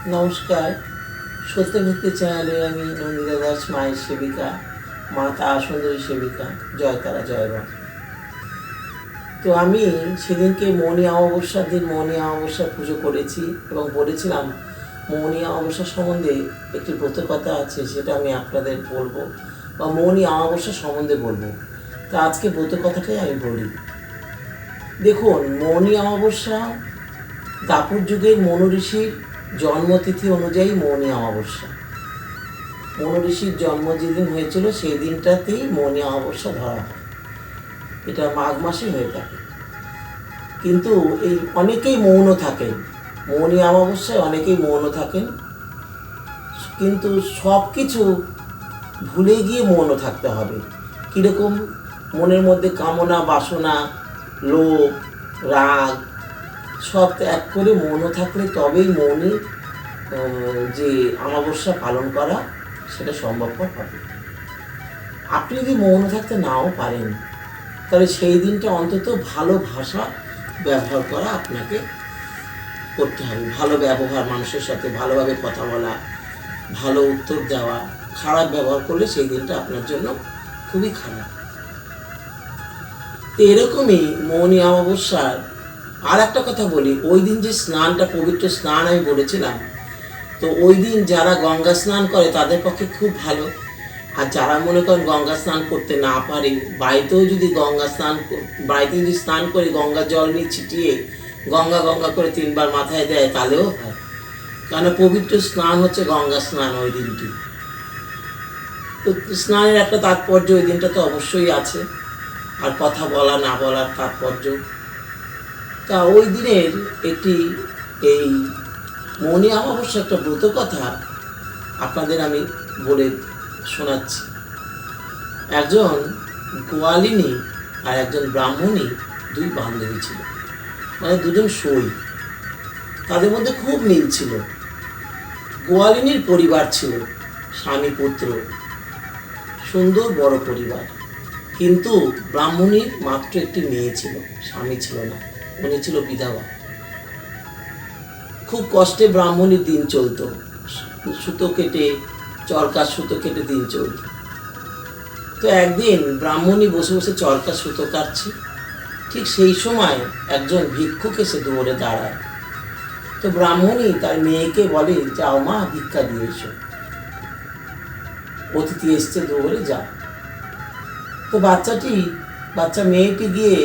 নমস্কার। সত্যভিত্তি চ্যানেলে আমি নন্দিতা দাস, মায়ের সেবিকা, মা তারা সুন্দরী সেবিকা, জয় তারা জয় মা। তো আমি সেদিনকে মৌনী অমাবস্যার দিন মৌনী অমাবস্যার পুজো করেছি এবং বলেছিলাম মৌনী অমাবস্যা সম্বন্ধে একটি ব্রতকথা আছে, সেটা আমি আপনাদের বলবো বা মৌনী অমাবস্যা সম্বন্ধে বলবো। তা আজকে ব্রতকথাটাই আমি বলি। দেখুন, মৌনী অমাবস্যা দাপর যুগের মনু ঋষির জন্মতিথি অনুযায়ী মৌনী অমাবস্যা। মনু ঋষির জন্ম যেদিন হয়েছিল সেই দিনটাতেই মৌনী অমাবস্যা ধরা হয়। এটা মাঘ মাসে হয়ে থাকে। কিন্তু এই অনেকেই মৌন থাকেন, মৌনী অমাবস্যায় অনেকেই মৌন থাকেন, কিন্তু সব কিছু ভুলে গিয়ে মৌন থাকতে হবে। কীরকম? মনের মধ্যে কামনা, বাসনা, লোভ, রাগ সব ত্যাগ করে মৌন থাকলে তবেই মৌনী যে অমাবস্যা পালন করা সেটা সম্ভবপর হবে। আপনি যদি মৌন থাকতে নাও পারেন, তাহলে সেই দিনটা অন্তত ভালো ভাষা ব্যবহার করা আপনাকে করতে হবে। ভালো ব্যবহার, মানুষের সাথে ভালোভাবে কথা বলা, ভালো উত্তর দেওয়া। খারাপ ব্যবহার করলে সেই দিনটা আপনার জন্য খুবই খারাপ। তো এরকমই মৌনী অমাবস্যার আর একটা কথা বলি, ওই দিন যে স্নানটা, পবিত্র স্নান আমি বলেছিলাম, তো ওই দিন যারা গঙ্গা স্নান করে তাদের পক্ষে খুব ভালো। আর যারা মনে করেন গঙ্গা স্নান করতে না পারে, বাড়িতেও যদি বাড়িতে যদি স্নান করে গঙ্গা জল নিয়ে ছিটিয়ে গঙ্গা গঙ্গা করে 3 বার মাথায় দেয় তাহলেও হয়। কারণ পবিত্র স্নান হচ্ছে গঙ্গা স্নান ওই দিনটি। তো স্নানের একটা তাৎপর্য ওই দিনটা তো অবশ্যই আছে, আর কথা বলা না বলার তাৎপর্য। তা ওই দিনের একটি এই মৌনী অমাবস্যা একটা ব্রত কথা আপনাদের আমি বলে শোনাচ্ছি। একজন গোয়ালিনী আর একজন ব্রাহ্মণী, দুই বান্ধবী ছিল, মানে দুজন সই। তাদের মধ্যে খুব মিল ছিল। গোয়ালিনীর পরিবার ছিল স্বামী পুত্র, সুন্দর বড় পরিবার। কিন্তু ব্রাহ্মণীর মাত্র একটি মেয়ে ছিল, স্বামী ছিল না, উনি ছিল বিধবা। খুব কষ্টে ব্রাহ্মণীর দিন চলতো, সুতো কেটে, চরকার সুতো কেটে দিন চলত। তো একদিন ব্রাহ্মণী বসে বসে চরকার সুতো কাটছে, ঠিক সেই সময় একজন ভিক্ষুক এসে দৌড়ে দাঁড়ায়। তো ব্রাহ্মণী তার মেয়েকে বলে, যাও মা, ভিক্ষা দিয়ে এসো, অতিথি এসছে, দৌড়ে যাও। তো বাচ্চা মেয়েটি গিয়ে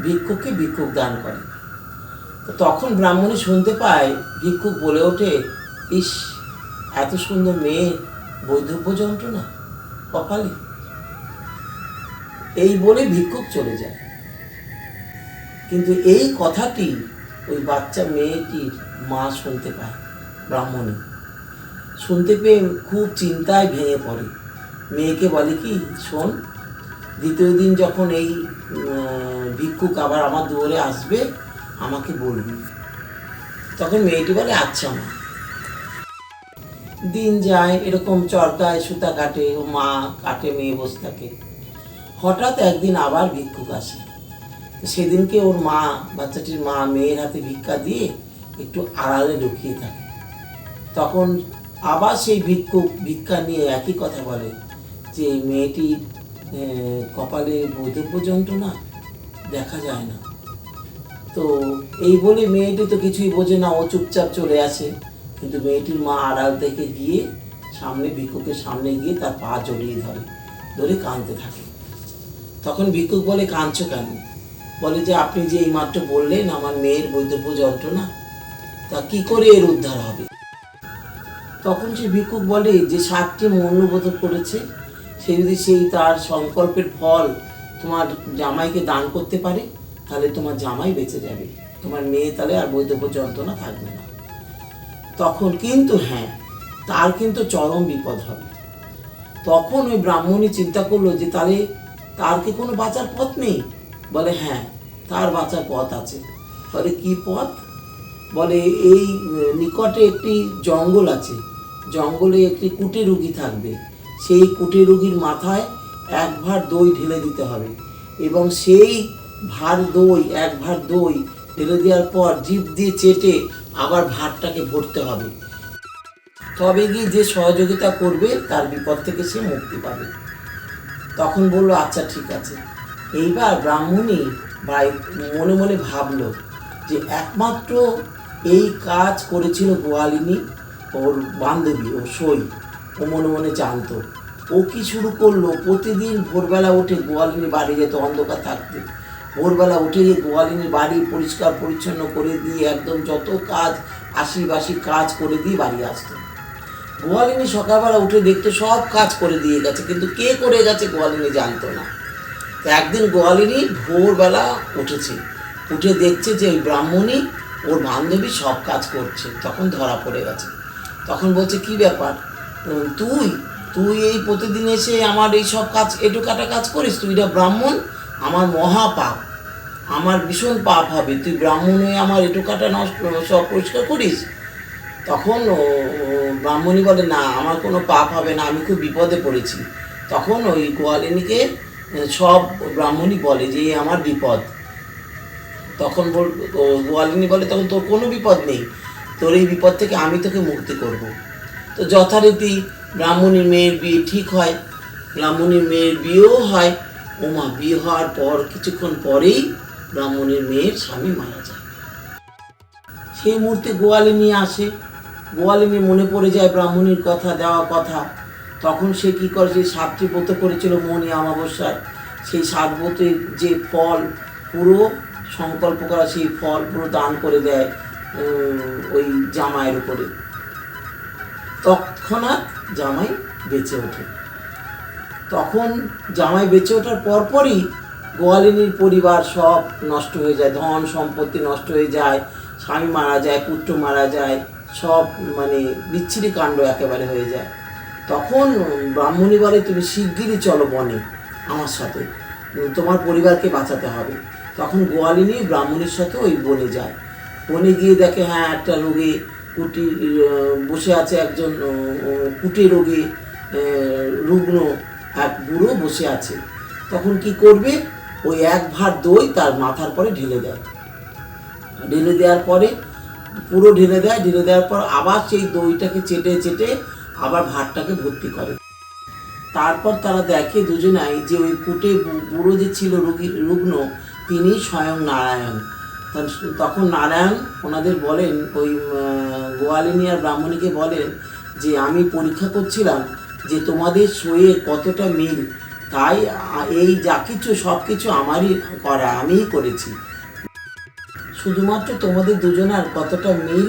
ভিক্ষুককে ভিক্ষুক দান করে। তো তখন ব্রাহ্মণী শুনতে পায় ভিক্ষুক বলে ওঠে, ইস, এত সুন্দর মেয়ে, বৈধব্য যন্ত্রণা কপালে। এই বলে ভিক্ষুক চলে যায়। কিন্তু এই কথাটি ওই বাচ্চা মেয়েটির মা শুনতে পায়। ব্রাহ্মণী শুনতে পেয়ে খুব চিন্তায় ভেঙে পড়ে। মেয়েকে বলে কি, শোন, দ্বিতীয় দিন যখন এই ভিক্ষুক আবার আমার দুয়ারে আসবে আমাকে বলবি। তখন মেয়েটি বলে, আচ্ছা মা। দিন যায়, এরকম চরকায় সুতা কাটে, ও মা কাটে, মেয়ে বসে থাকে। হঠাৎ একদিন আবার ভিক্ষুক আসে। সেদিনকে ওর মা, বাচ্চাটির মা, মেয়ের হাতে ভিক্ষা দিয়ে একটু আড়ালে লুকিয়ে থাকে। তখন আবার সেই ভিক্ষুক ভিক্ষা নিয়ে একই কথা বলে যে মেয়েটির কপালে বৈধব্য যন্ত্রণা, দেখা যায় না। তো এই বলে মেয়েটি তো কিছুই বোঝে না, ও চুপচাপ চলে আসে। কিন্তু মেয়েটির মা আড়াল থেকে গিয়ে ভিক্ষুকের সামনে গিয়ে তার পা জড়িয়ে ধরে কাঁদতে থাকে। তখন ভিক্ষুক বলে, কাঁদছো কেন? বলে যে, আপনি যে এই মাত্র বললেন আমার মেয়ের বৈধব্য যন্ত্রণা, তা কি করে এর উদ্ধার হবে? তখন সে ভিক্ষুক বলে যে 7টি মৌনব্রত করেছে, সে যদি তার সংকল্পের ফল তোমার জামাইকে দান করতে পারে, তাহলে তোমার জামাই বেঁচে যাবে, তোমার মেয়ে তাহলে আর বৈধব্য যন্ত্রণা থাকবে না। তখন কিন্তু হ্যাঁ, তার কিন্তু চরম বিপদ হবে। তখন ওই ব্রাহ্মণী চিন্তা করলো যে তাহলে তার কি কোনো বাঁচার পথ নেই? বলে, হ্যাঁ, তার বাঁচার পথ আছে। বলে, কি পথ? বলে, এই নিকটে একটি জঙ্গল আছে, জঙ্গলে একটি কুটে রুগী থাকবে, সেই কুটে রুগীর মাথায় 1 ভাঁড় দই ঢেলে দিতে হবে, এবং সেই এক ভাঁড় দই ঢেলে দেওয়ার পর জিভ দিয়ে চেটে আবার ভাতটাকে ভরতে হবে, তবে গিয়ে যে সহযোগিতা করবে তার বিপদ থেকে সে মুক্তি পাবে। তখন বলল আচ্ছা ঠিক আছে। এইবার ব্রাহ্মণী মনে মনে ভাবলো যে একমাত্র এই কাজ করেছিল গোয়ালিনী, ওর বান্ধবী, ও সই। ও মনে মনে জানতো। ও কি শুরু করলো, প্রতিদিন ভোরবেলা উঠে গোয়ালিনীর বাড়ি যেত, অন্ধকার থাকতে। ভোরবেলা উঠে গিয়ে গোয়ালিনীর বাড়ি পরিষ্কার পরিচ্ছন্ন করে দিয়ে একদম যত কাজ আশিবাসি কাজ করে দিয়ে বাড়ি আসতো। গোয়ালিনী সকালবেলা উঠে দেখতো সব কাজ করে দিয়ে গেছে, কিন্তু কে করে গেছে গোয়ালিনী জানতো না। তো একদিন গোয়ালিনী ভোরবেলা উঠেছে, উঠে দেখছে যে ওই ব্রাহ্মণী ওর বান্ধবী সব কাজ করছে। তখন ধরা পড়ে গেছে। তখন বলছে কি ব্যাপার, তুই তুই এই প্রতিদিন এসে আমার এই সব কাজ এটুকাটা কাজ করিস, তুই এটা ব্রাহ্মণ, আমার মহা পাপ, আমার ভীষণ পাপ হবে, তুই ব্রাহ্মণ হয়ে আমার এটুকাটা নষ্ট সব পরিষ্কার করিস। তখন ব্রাহ্মণী বলে না, আমার কোনো পাপ হবে না, আমি খুব বিপদে পড়েছি। তখন ওই গোয়ালিনীকে সব ব্রাহ্মণী বলে যে আমার বিপদ। তখন গোয়ালিনী বলে তখন তোর কোনো বিপদ নেই, তোর এই বিপদ থেকে আমি তোকে মুক্তি করব। তো যথারীতি ব্রাহ্মণীর মেয়ের বিয়ে ঠিক হয়, ব্রাহ্মণীর মেয়ের বিয়েও হয়। ওমা, বিয়ে হওয়ার পর কিছুক্ষণ পরেই ব্রাহ্মণীর মেয়ের স্বামী মারা যায়। সেই মুহূর্তে গোয়ালিনী আসে, গোয়ালিনীর মনে পড়ে যায় ব্রাহ্মণীর কথা, দেওয়া কথা। তখন সে কী করে, যে 7টি ব্রত করেছিল মৌনী অমাবস্যার, সেই 7 ব্রতের যে ফল পুরো সংকল্প করা, সেই ফল পুরো দান করে দেয় ওই জামাইয়ের উপরে। তৎক্ষণাৎ জামাই বেঁচে ওঠে। তখন জামাই বেঁচে ওঠার পরপরই গোয়ালিনীর পরিবার সব নষ্ট হয়ে যায়, ধন সম্পত্তি নষ্ট হয়ে যায়, স্বামী মারা যায়, পুত্র মারা যায়, সব মানে বিচ্ছিরি কাণ্ড একেবারে হয়ে যায়। তখন ব্রাহ্মণী বলে তুমি শিগগিরই চলো বনে আমার সাথে, তোমার পরিবারকে বাঁচাতে হবে। তখন গোয়ালিনী ব্রাহ্মণীর সাথে ওই বনে যায়। বনে গিয়ে দেখে হ্যাঁ একটা রোগে বসে আছে, একজন কুটে রোগে রুগ্ন এক বুড়ো বসে আছে। তখন কি করবে, ওই 1 ভাঁড় দই তার মাথার পরে ঢেলে দেয়। ঢেলে দেওয়ার পরে পুরো ঢেলে দেওয়ার পর আবার সেই দইটাকে চেটে চেটে আবার ভাতটাকে ভর্তি করে। তারপর তারা দেখে দুজনাই যে ওই কুটে বুড়ো যে ছিল রুগ্ন, তিনি স্বয়ং নারায়ণ। তখন নারায়ণ ওনাদের বলেন, ওই গোয়ালিনী আর ব্রাহ্মণীকে বলেন যে আমি পরীক্ষা করছিলাম যে তোমাদের সয়ে কতটা মিল, তাই এই যা কিছু সব কিছু আমারই করা, আমিই করেছি। শুধুমাত্র তোমাদের দুজনার কতটা মিল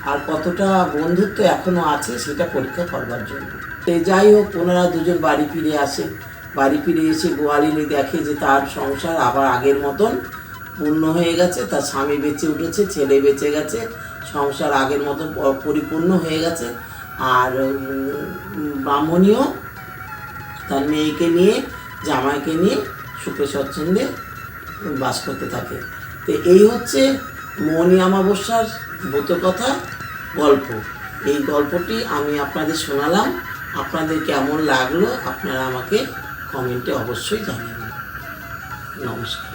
আর কতটা বন্ধুত্ব এখনো আছে সেটা পরীক্ষা করবার জন্য। যাই হোক, ওনারা দুজন বাড়ি ফিরে আসে। বাড়ি ফিরে এসে গোয়ালিনী দেখে যে তার সংসার আবার আগের মতন পূর্ণ হয়ে গেছে, তার স্বামী বেঁচে উঠেছে, ছেলে বেঁচে গেছে, সংসার আগের মতন পরিপূর্ণ হয়ে গেছে। আর ব্রাহ্মণীও তার মেয়েকে নিয়ে, জামাইকে নিয়ে সুখে স্বচ্ছন্দে বাস করতে থাকে। তো এই হচ্ছে মৌনী অমাবস্যার ব্রতকথা গল্প। এই গল্পটি আমি আপনাদের শোনালাম। আপনাদের কেমন লাগলো আপনারা আমাকে কমেন্টে অবশ্যই জানাবেন। নমস্কার।